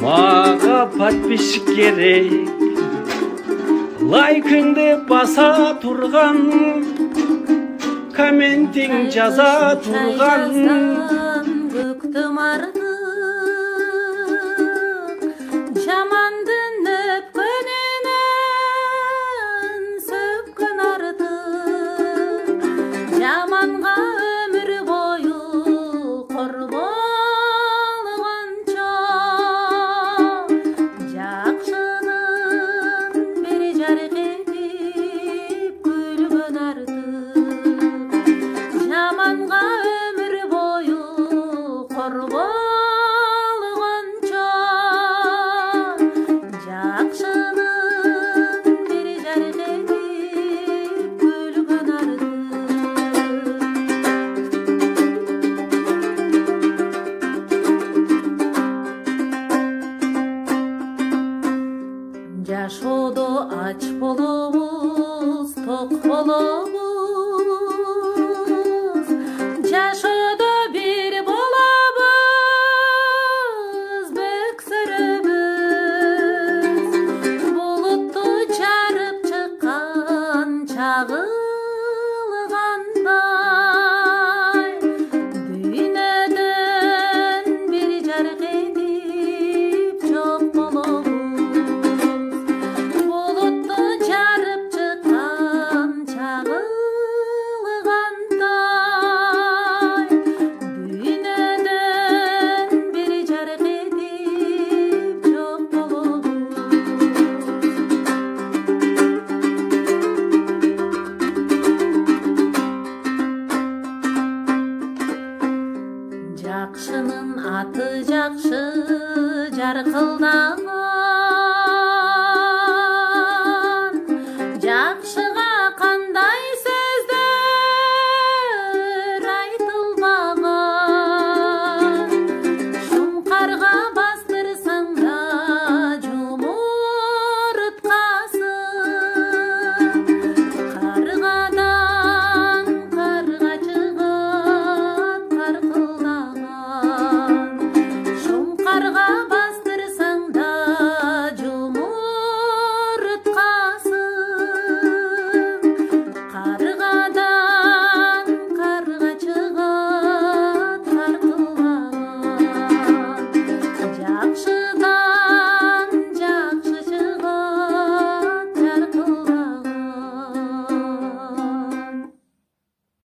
Mağa подписчик керек, лайкыңды баса тұрған, комментің жаза тұрған. Көктім артық, жамандың өпкөнінен сөккін артық. Жаманға өмір бойы қор болғанша, жақшының бері жарық етіп күлгін артық. Жаманға өмір бойы қор болғанша, жақшының бері жарық етіп күлгін артық. Жашоодо ач болобуз, ток болобуз. Жашоодо бир болобуз, бөксөрөбүз. Булутту жарып чыккан чагылгандай, дүйнөдөн бир жарык этип жок болобуз. Жакшынын аты жакшы, жаркылдаган.